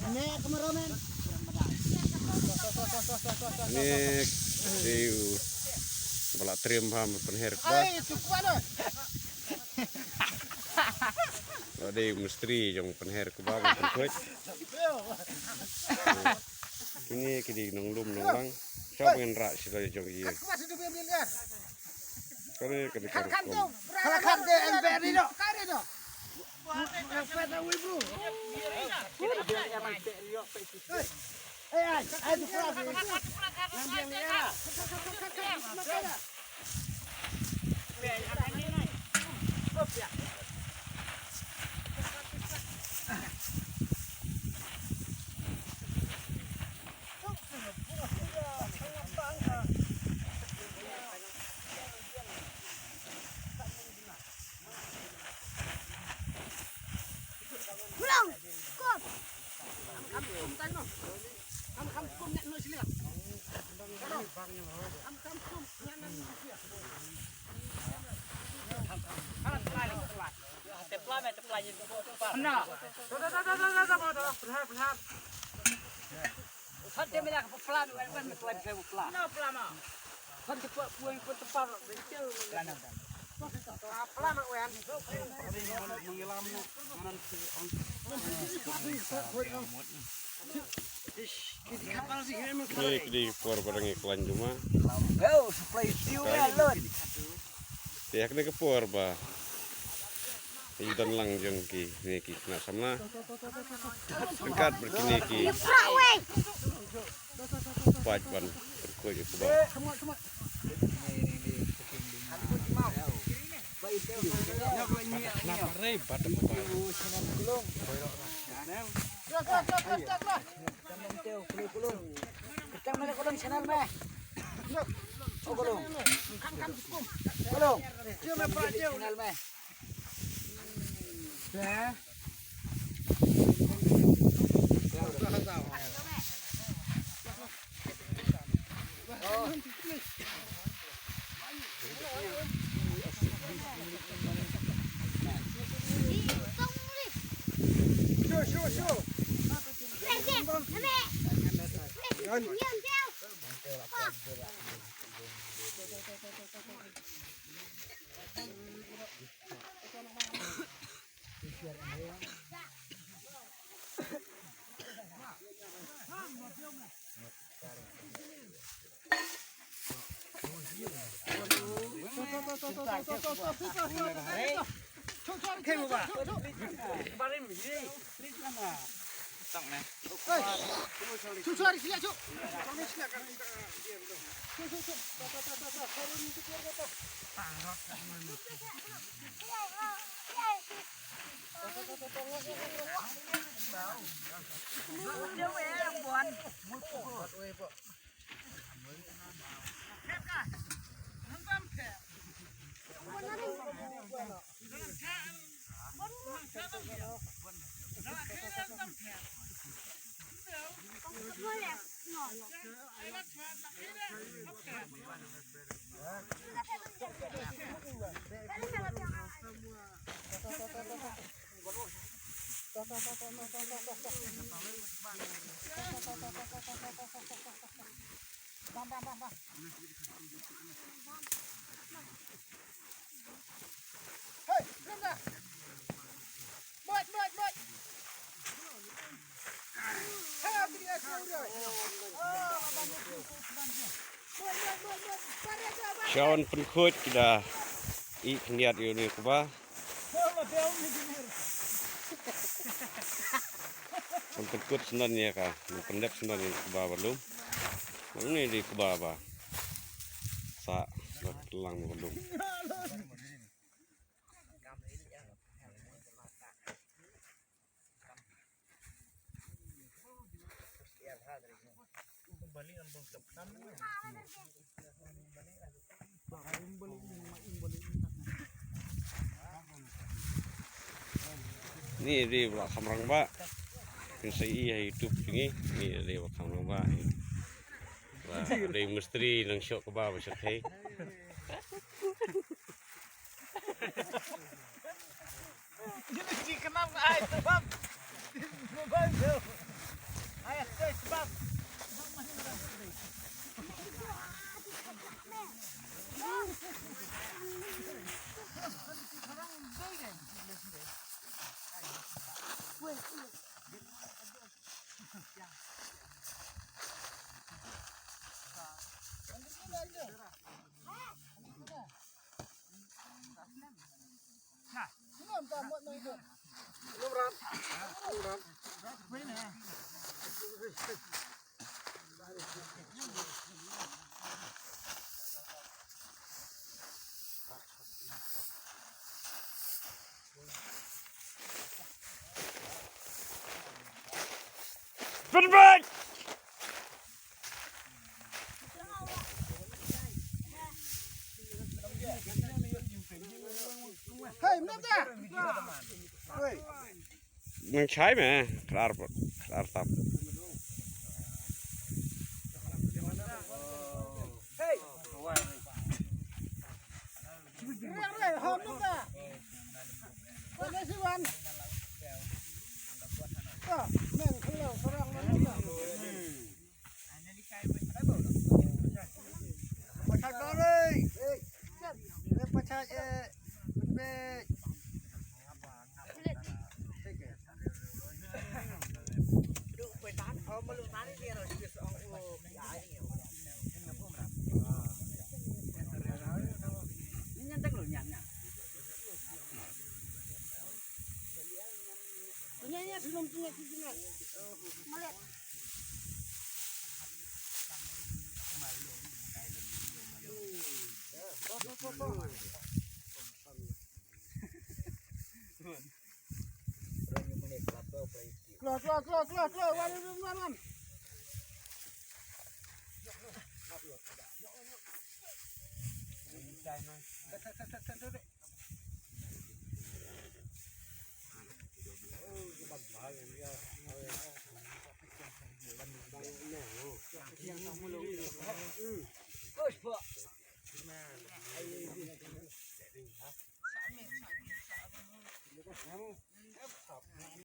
Ini kameramen. Ini di balak trim ham penher ba. Ada misteri yang penher ke ba penkuat. Ini kidi nonglum nonglang. Siapa yang rak sila jong iya. Kalau kadi Kan karukom. tu. Kan tu MPR ni dok. Kan dok. Belum. Kom. Ini kidi por barang iklan cuma. Oh, supply fuel alone. Tiak ni kepor ba. Idan lang jong ki ni ki na sama. Dekat berkini ki. Pajan berkuat itu ba. Shawan penkuat kita niat ini kuba. Penkuat sebenarnya kah, pendek sebenarnya kuba belum. Ini di kuba apa? Sa telang belum. Ini di belakang orang ba, saya hidup ini di belakang orang ba. Ada misteri nang syok ke bawah macam ni. เป็นไป เฮ้ยมันเนี่ยเฮ้ย มันใช่ไหมคลาร์ตับ เฮ้ยเรื่องอะไรหอมนุ่มอ่ะวันนี้สิวันก็แม่งคือเราฝรั่งมันนุ่มอ่ะประชาชนเลยเฮ้ยประชาชนเป็น Ini belum punya sini. Malet. Keluar.